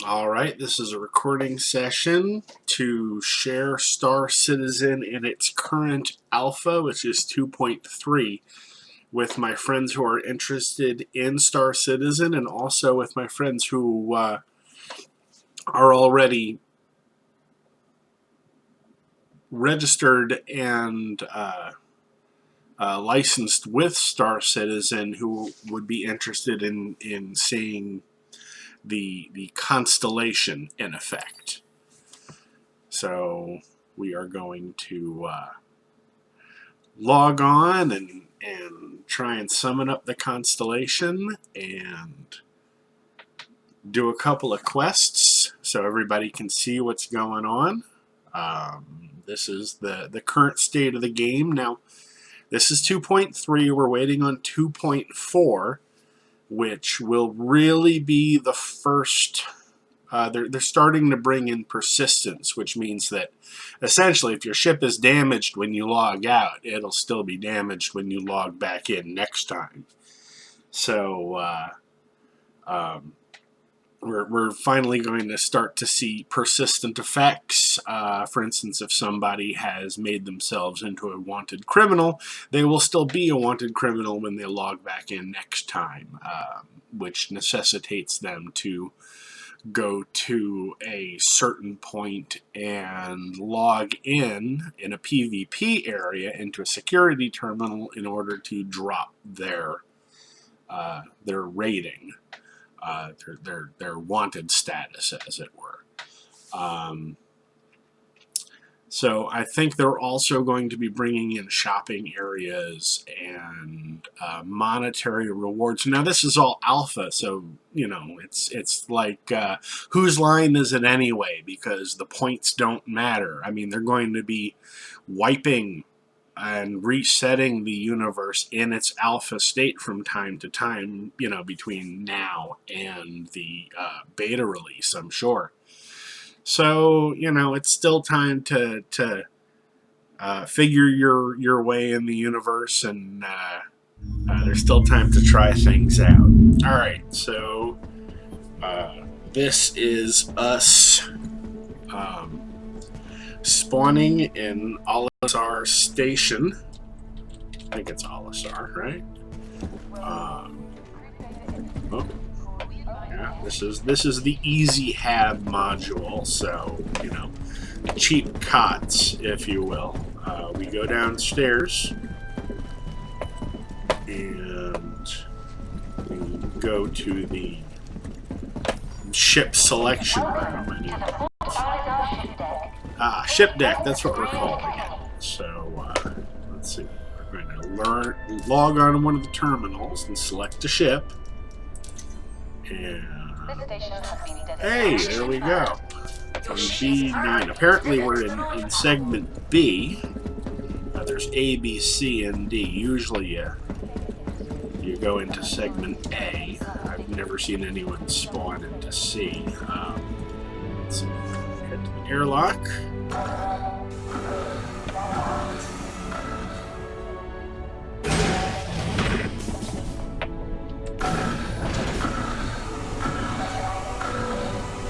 All right, this is a recording session to share Star Citizen in its current alpha, which is 2.3, with my friends who are interested in Star Citizen and also with my friends who are already registered and licensed with Star Citizen who would be interested in seeing the Constellation in effect. So we are going to log on and try and summon up the Constellation and do a couple of quests so everybody can see what's going on. This is the current state of the game. Now, this is 2.3. We're waiting on 2.4, which will really be the first. They're starting to bring in persistence, which means that essentially if your ship is damaged when you log out, it'll still be damaged when you log back in next time. So we're finally going to start to see persistent effects. For instance, if somebody has made themselves into a wanted criminal, they will still be a wanted criminal when they log back in next time, which necessitates them to go to a certain point and log in a PvP area into a security terminal in order to drop their rating, their wanted status, as it were. So I think they're also going to be bringing in shopping areas and monetary rewards. Now this is all alpha, so you know it's like whose line is it anyway? Because the points don't matter. I mean, they're going to be wiping and resetting the universe in its alpha state from time to time. You know, between now and the beta release, I'm sure. So, you know, it's still time to figure your way in the universe, and there's still time to try things out. All right, so this is us spawning in Olisar Station. I think it's Olisar, right? Oh. Yeah, this is the Easy Hab module, so, you know, cheap cots, if you will. We go downstairs and we go to the ship selection room. Ship deck, that's what we're calling it. So, let's see. We're going to log on to one of the terminals and select a ship. And hey, there we go. B9. Apparently we're in segment B. There's A, B, C, and D. Usually you go into segment A. I've never seen anyone spawn into C. Let's see. Head to the airlock.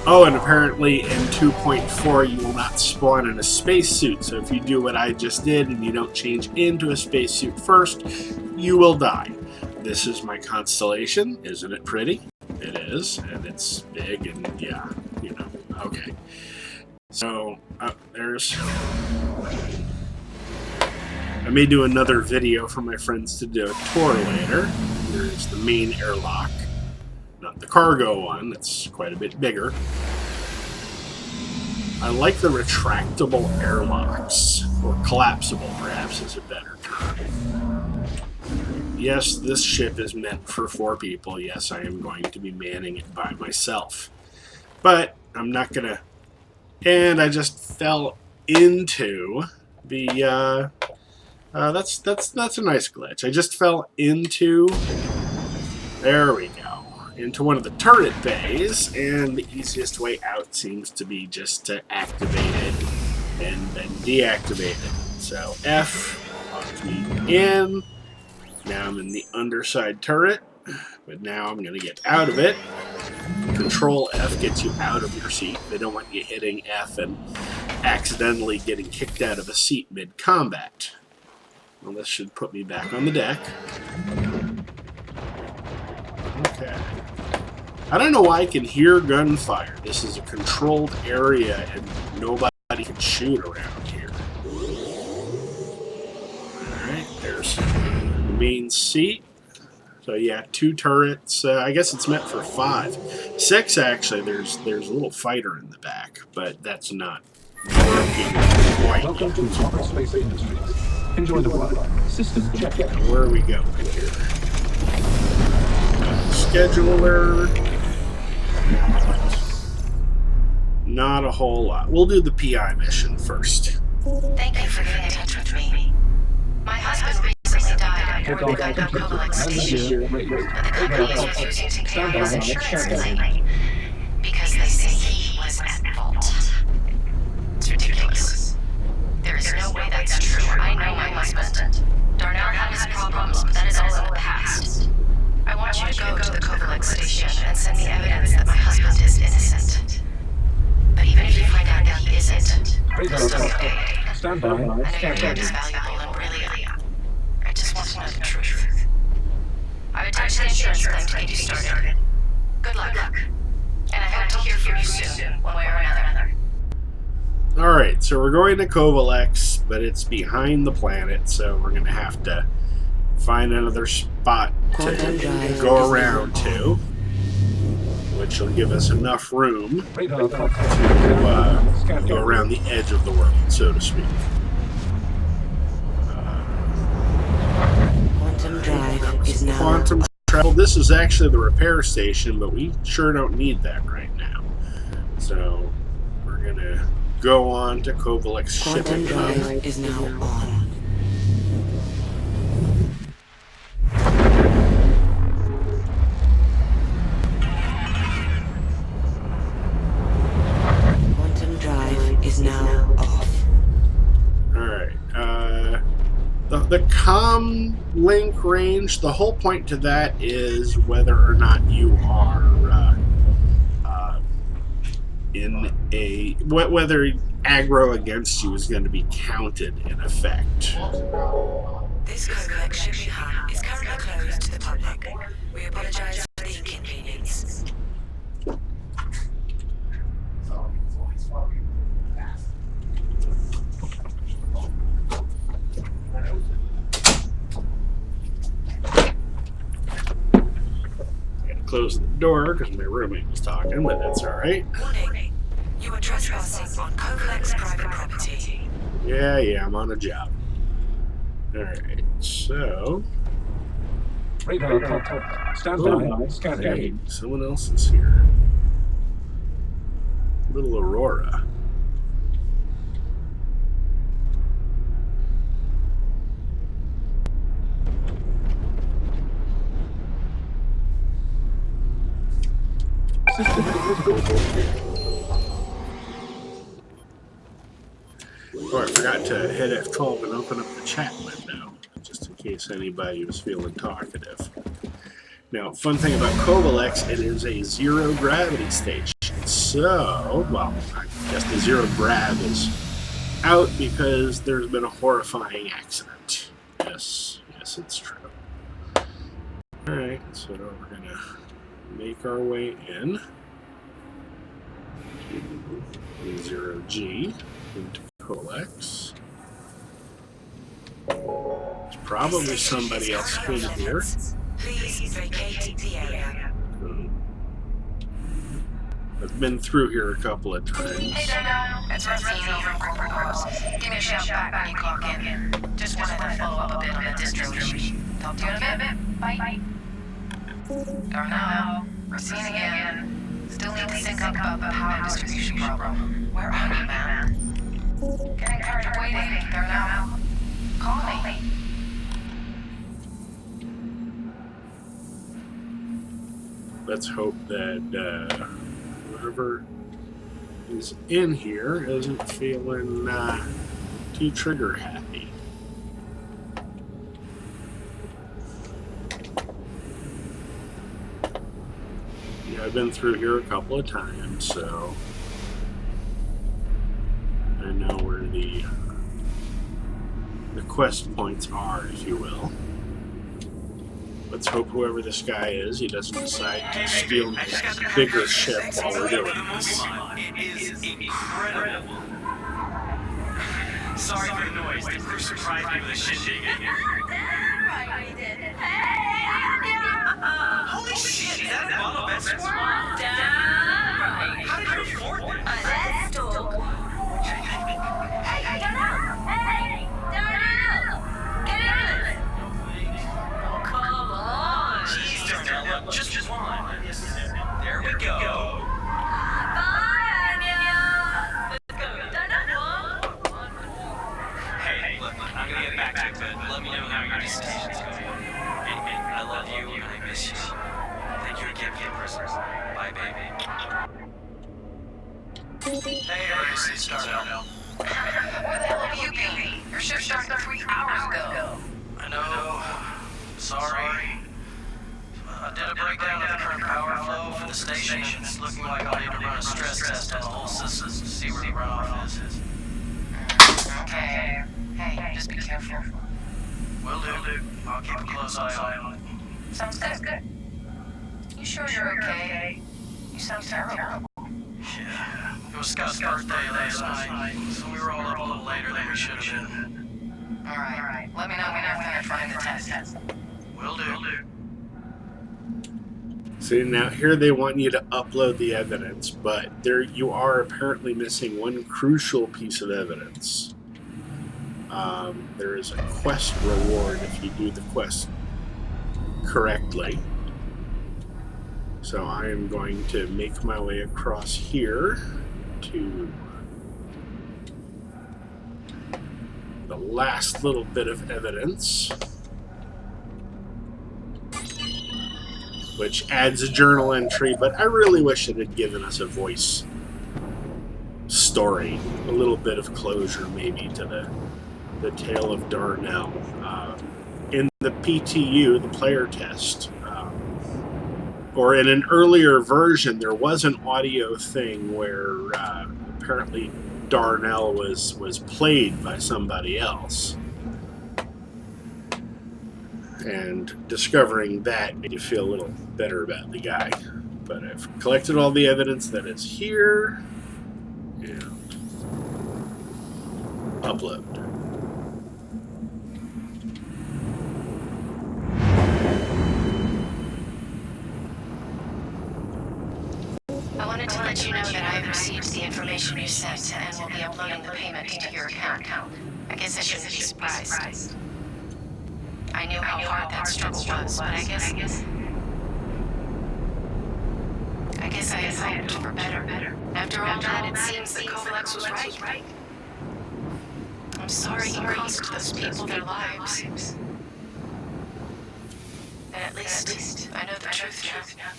Oh, and apparently in 2.4 you will not spawn in a spacesuit, so if you do what I just did and you don't change into a spacesuit first, you will die. This is my Constellation. Isn't it pretty? It is, and it's big, and yeah, you know, okay. So, there's... I may do another video for my friends to do a tour later. There's the main airlock. Not the cargo one, it's quite a bit bigger. I like the retractable airlocks, or collapsible perhaps is a better term. Yes, this ship is meant for 4 people. Yes, I am going to be manning it by myself. But I'm not gonna... And I just fell into the... that's a nice glitch. I just fell into... There we go. Into one of the turret bays, and the easiest way out seems to be just to activate it and then deactivate it. So F locks me in. Now I'm in the underside turret, but now I'm going to get out of it Control F gets you out of your seat. They don't want you hitting F and accidentally getting kicked out of a seat mid-combat. Well, this should put me back on the deck. Okay. I don't know why I can hear gunfire. This is a controlled area and nobody can shoot around here. Alright, there's the main seat. So yeah, 2 turrets. I guess it's meant for 5. 6 actually. There's a little fighter in the back, but that's not working quite Welcome yet. to Constellation Industries. Enjoy the ride. System check. Now, where are we going here? Scheduler. Not a whole lot. We'll do the PI mission first. Thank you for getting in touch with me. My husband recently died at North Constellation Station, but the company is refusing to pay his insurance claim because they say he was at fault. It's ridiculous. There is no way that's true. I know my husband. Darnell had his problems, but that is all in the past. I want you to go to the Constellation Station and send me evidence that my husband is innocent. But even if you find out that he isn't, you'll still get paid. Stand by. I know your hand is valuable and brilliant. I just want to know the truth. I've attached the insurance claim to get you started. Good luck. And I hope to hear from you soon, one way or another. Alright, so we're going to Constellation, but it's behind the planet, so we're going to have to find another spot to go around to, which will give us enough room to go around the edge of the world, so to speak. Quantum drive is now Quantum travel. This is actually the repair station, but we sure don't need that right now. So we're going to go on to Constellation Quantum shipping drive hub. is now on. Quantum drive is now off. Alright, the comm link range, the whole point to that is whether or not you are in a, whether aggro against you is going to be counted in effect. This Constellation shipping hub is currently closed to the public. We apologize for the inconvenience. Close the door because my roommate was talking, but that's alright. Warning. You are trespassing on Constellation private property. Yeah, I'm on a job. Alright, so... Radar contact. Stand by. Scanning. Hey, someone else is here. Little Aurora. System visible. Oh, I forgot to hit F12 and open up the chat window, just in case anybody was feeling talkative. Now, fun thing about Constellation, it is a zero gravity station. So, well, I guess the zero grav is out because there's been a horrifying accident. Yes, it's true. Alright, so we're gonna make our way in. Zero G into Constellation. There's probably somebody else in here. Please vacate the area. I've been through here a couple of times. Hey, Darnell. It's Rosino from Corporate Ops. Give me a shout back when you clock in. Just wanted to follow up a bit on the distro issue. Talk to you in a bit. Bye. Darnell, Rosino again. Still need to sync up about the power distribution problem. Where are you, man? Getting tired of waiting, Darnell. Call me. Let's hope that whoever is in here isn't feeling too trigger happy. Yeah, I've been through here a couple of times, so I know where the quest points are, if you will. Let's hope whoever this guy is, he doesn't decide to steal my bigger ship while we're doing this. It is incredible. Sorry for the noise. The crew surprised me with a shindig. Holy shit, is that a bottle of squirt? How did you afford that? Let's talk. Hey, get out! Hey, get out! Come on! Jeez, Darnell, look, just one. There we go. Bye, Anya! Let's go. Hey, look, I'm gonna get back to it, but let me know how your dissertation's going. And I love you and I miss you. Thank you again for the present. Bye, baby. Hey, it's Darnell. Where the hell have you been? Your shift started 3 hours ago. I know. Sorry. I did a breakdown of the current power flow for the station. It's looking like I'll need to run a stress test on the whole system to see where the runoff is. Okay. Hey, just be careful. Will do. I'll keep a close eye on it. Sounds good. You sure you're okay? You sound terrible. Yeah. It was Scott's birthday last night, so we were all up a little later than we should have been. Alright. Let me know when you're finished running the test. Will do. See, now here they want you to upload the evidence, but there you are apparently missing one crucial piece of evidence. There is a quest reward if you do the quest correctly. So I am going to make my way across here to the last little bit of evidence, which adds a journal entry, but I really wish it had given us a voice story, a little bit of closure maybe to the tale of Darnell. In the PTU, the player test, or in an earlier version, there was an audio thing where apparently Darnell was played by somebody else. And discovering that made you feel a little better about the guy. But I've collected all the evidence that is here, and upload. I wanted to let you know that I have received the information you sent and will be uploading the payment to your account. I guess I shouldn't be surprised. I knew how hard that struggle was, but I guess I had hoped for better. After all that, it seems that Kovalex was right. I'm sorry you cost those people their lives. And at least I know the truth now.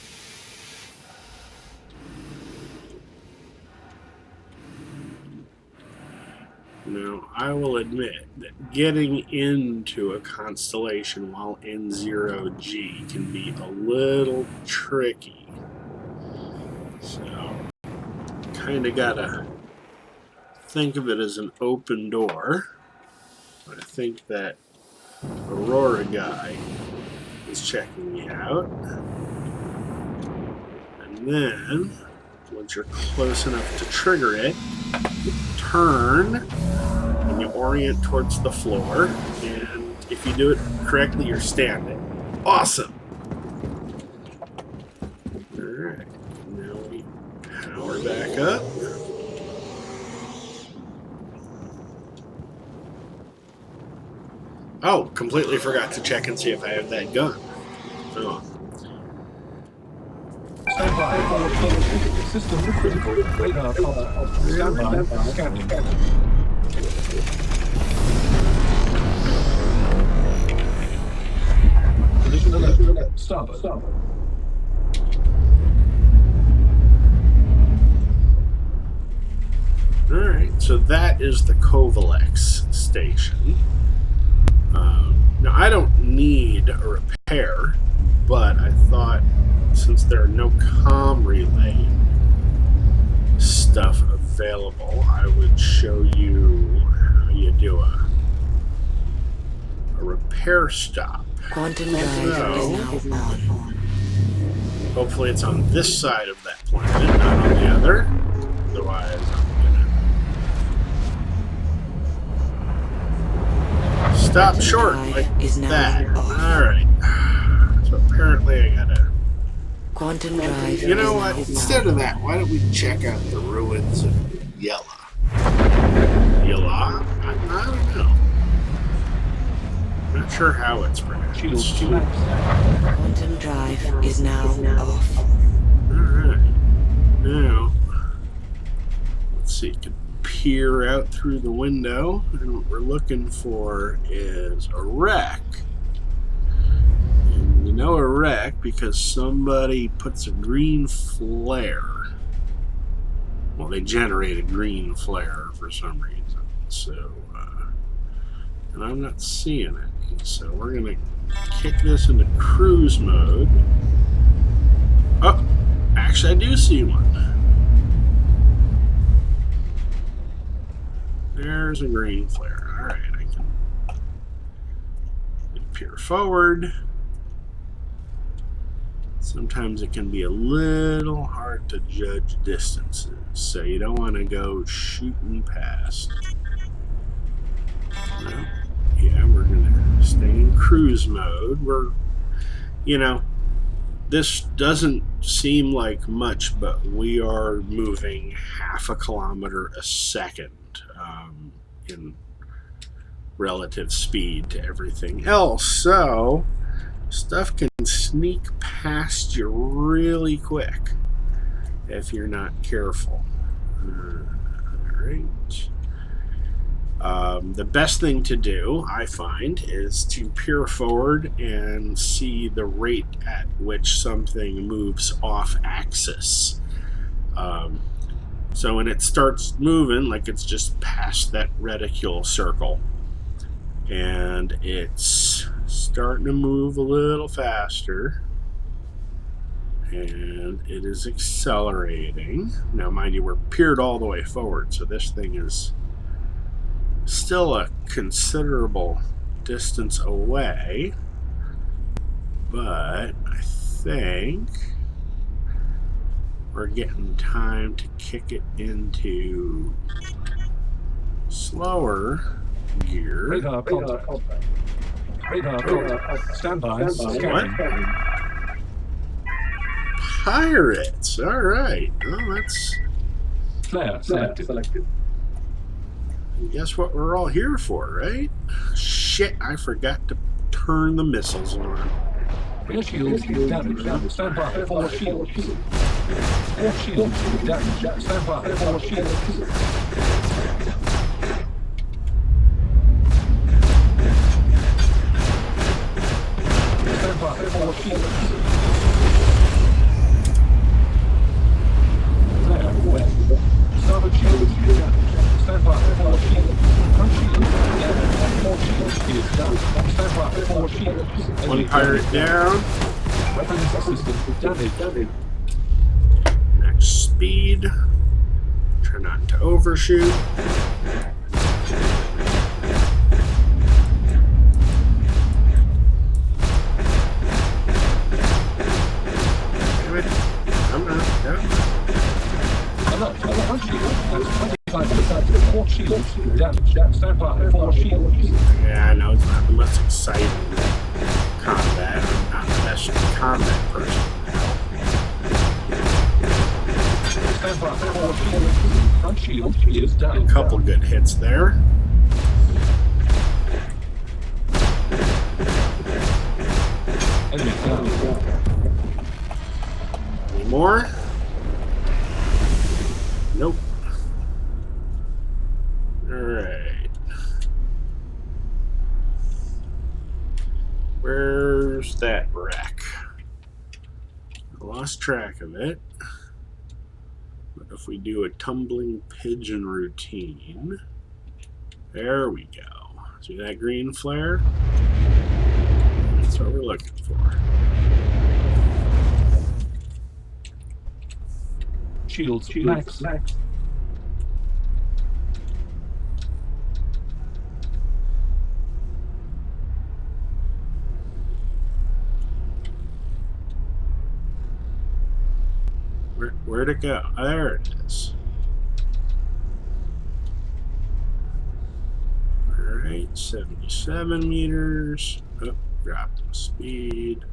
Now, I will admit that getting into a constellation while in 0G can be a little tricky. So, kind of gotta think of it as an open door. I think that Aurora guy is checking me out. And then, once you're close enough to trigger it, turn and you orient towards the floor, and if you do it correctly, you're standing. Awesome! Alright, now we power back up. Oh, completely forgot to check and see if I have that gun. Oh. Stand by. System critical. Radar fault. Stand by. Scanning. Position alert. Starboard. Alright, so that is the Kovalex station. Now, I don't need a repair. but I thought since there are no comm relay stuff available, I would show you how you do a repair stop. Quantum drive is now on. Hopefully it's on this side of that planet, not on the other. Otherwise, I'm gonna stop short like that. Alright. So apparently I gotta... Quantum drive. You know what? Instead of that, why don't we check out the ruins of Yella? Yella? I don't know. Not sure how it's pronounced. Quantum drive is now off. Alright. Now, let's see. You can peer out through the window, and what we're looking for is a wreck. And you know a wreck because somebody puts a green flare. Well, they generate a green flare for some reason. So, and I'm not seeing it. So we're going to kick this into cruise mode. Oh, actually I do see one. There's a green flare. Alright, I can peer forward. Sometimes it can be a little hard to judge distances, so you don't want to go shooting past. No. Yeah, we're going to stay in cruise mode. You know, this doesn't seem like much, but we are moving 0.5 kilometer a second in relative speed to everything else. So, stuff can sneak past you really quick if you're not careful. Alright. The best thing to do, I find, is to peer forward and see the rate at which something moves off axis. So when it starts moving, like it's just past that reticule circle, and it's starting to move a little faster, and it is accelerating. Now, mind you, we're peered all the way forward, so this thing is still a considerable distance away, but I think we're getting time to kick it into slower gear. Radar contact. Radar contact. Stand by. Scanning. Pirates! Alright. Well, that's... Flare selected. Guess what we're all here for, right? Shit, I forgot to turn the missiles on. Rear shields damaged. Stand by. Forward shields. Forward shields damaged. Stand by. Forward shields. Stand by. Forward shields. Flare west. Starboard shields damaged. Stand by. Forward shields. Front shields damaged. Forward shields is down. Stand by. Forward shields. One pirate down. Weapons system damaged. Max speed. Try not to overshoot. Damn it. I'm not. Alert. Front shield. That's 25%. Forward shields damaged. Stand by. Forward shields. Yeah, I know it's not the most exciting combat. I'm not the best combat person. Stand by. Forward shield. Front shield is down. A couple good hits there. Enemy down. Any more? Nope. Alright. Where's that wreck? I lost track of it. But if we do a tumbling pigeon routine, there we go. See that green flare? That's what we're looking for. shields max. Where'd it go? Oh, there it is. Alright, 77 meters. Oh, drop the speed.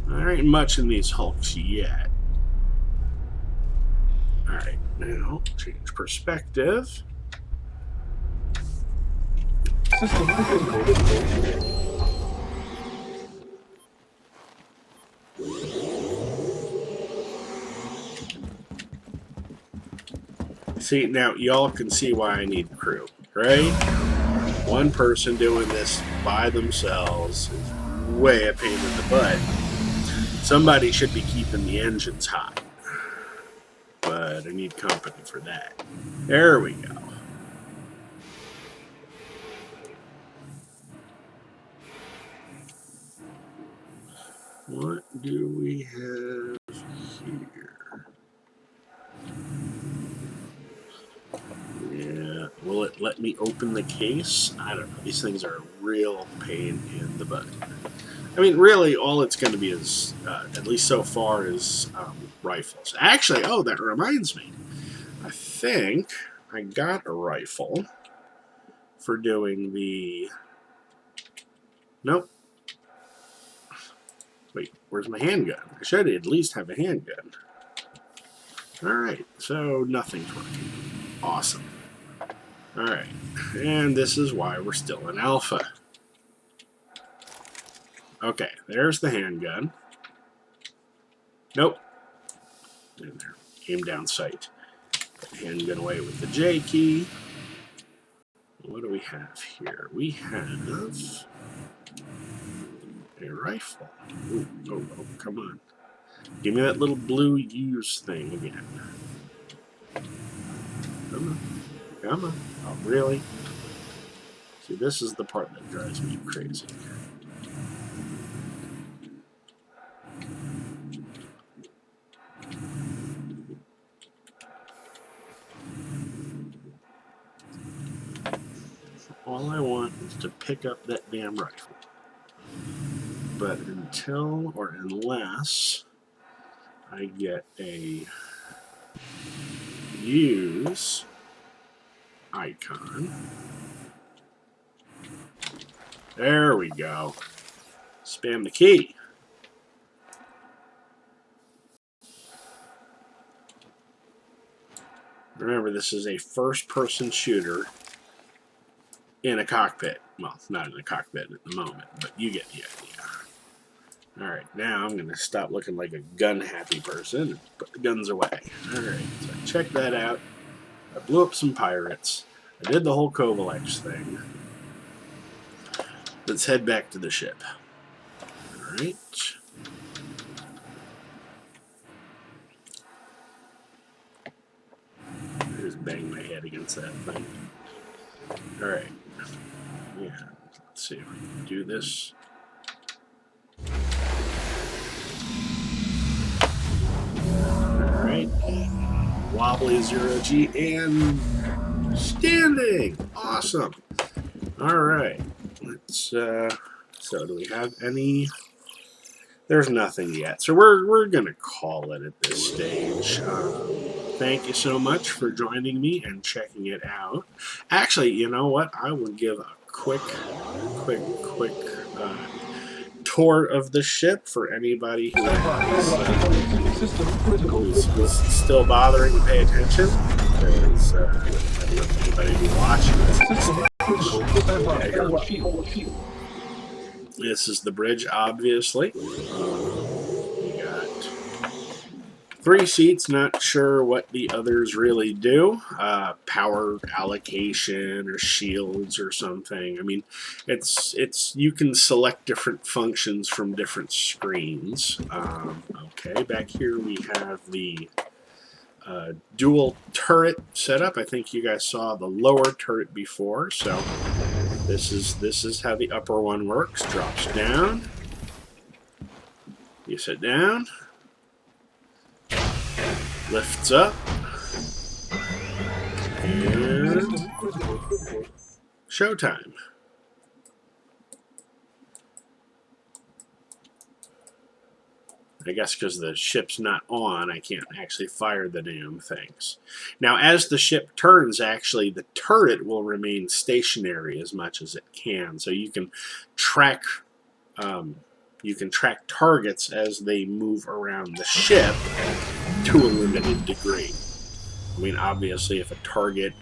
There ain't much in these hulks yet. Alright, now change perspective. System critical. See, now y'all can see why I need crew, right? One person doing this by themselves is way a pain in the butt. Somebody should be keeping the engines hot. But I need company for that. There we go. What do we have here? Yeah, will it let me open the case? I don't know. These things are a real pain in the butt. I mean, really, all it's going to be is, at least so far, is rifles. Actually, oh, that reminds me. I think I got a rifle for doing the... Nope. Wait, where's my handgun? I should at least have a handgun. Alright, so nothing's working. Awesome. Alright, and this is why we're still in alpha. Okay, there's the handgun. Nope. In there. Aim down sight. Handgun away with the J key. What do we have here? We have a rifle. Ooh, oh, come on. Give me that little blue use thing again. Come on. Come on. Oh, really? See, this is the part that drives me crazy. All I want is to pick up that damn rifle. But until or unless I get a use icon. There we go. Spam the key. Remember, this is a first-person shooter in a cockpit. Well, not in a cockpit at the moment, but you get the idea. Alright, now I'm going to stop looking like a gun-happy person and put the guns away. Alright, so check that out. I blew up some pirates. I did the whole Kovacs thing. Let's head back to the ship. Alright. Just bang my head against that thing. Alright. Yeah, let's see if we can do this. Alright. Wobbly 0G and standing! Awesome! Alright. Let's, so do we have any? There's nothing yet. So we're gonna call it at this stage. Thank you so much for joining me and checking it out. Actually, you know what? I will give a quick tour of the ship for anybody who's still bothering to pay attention. Because I don't know if anybody will be watching this. This is the bridge, obviously. We got 3 seats, not sure what the others really do. Power allocation or shields or something. I mean, it's you can select different functions from different screens. Okay, back here we have the dual turret setup. I think you guys saw the lower turret before, so this is how the upper one works. Drops down. You sit down, lifts up, and showtime. I guess because the ship's not on, I can't actually fire the damn things. Now, as the ship turns, actually, the turret will remain stationary as much as it can, so you can track targets as they move around the ship to a limited degree. I mean, obviously, if a target,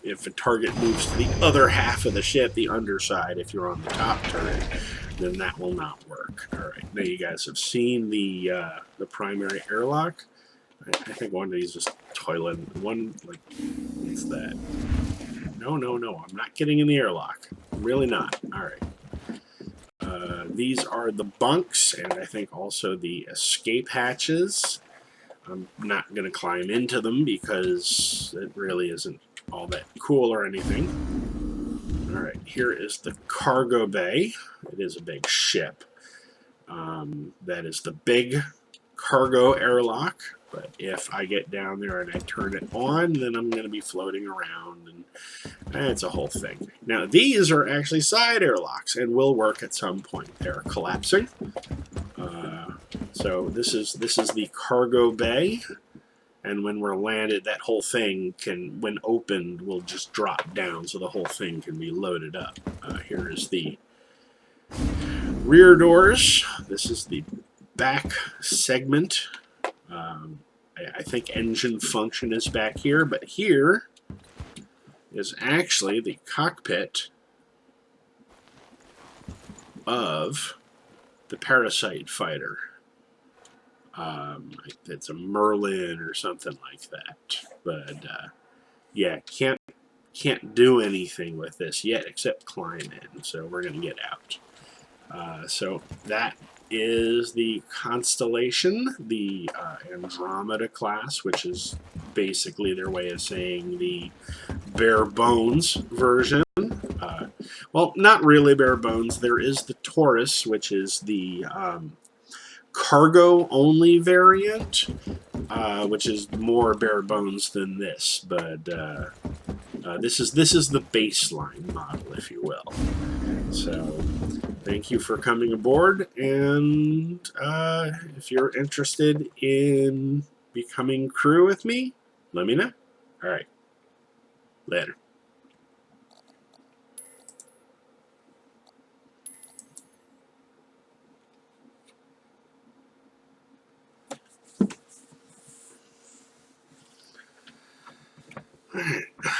if a target moves to the other half of the ship, the underside, if you're on the top turret, then that will not work. All right, now you guys have seen the primary airlock. I think one of these is toilet. One, like, what's that? No, I'm not getting in the airlock. I'm really not. All right. These are the bunks, and I think also the escape hatches. I'm not going to climb into them because it really isn't all that cool or anything. Alright, here is the cargo bay. It is a big ship. That is the big cargo airlock. But if I get down there and I turn it on, then I'm going to be floating around, and it's a whole thing. Now, these are actually side airlocks and will work at some point. They're collapsing. So this is the cargo bay, and when we're landed, that whole thing can, when opened, will just drop down, so the whole thing can be loaded up. Here is the rear doors. This is the back segment. I think engine function is back here, but here is actually the cockpit of the Parasite fighter. It's a Merlin or something like that. But yeah, can't do anything with this yet except climb in. So we're gonna get out. So that is the Constellation, the Andromeda class, which is basically their way of saying the bare bones version. Well, not really bare bones. There is the Taurus, which is the cargo only variant, which is more bare bones than this, but this is the baseline model, if you will. So thank you for coming aboard, and if you're interested in becoming crew with me, let me know. All right, later. All right.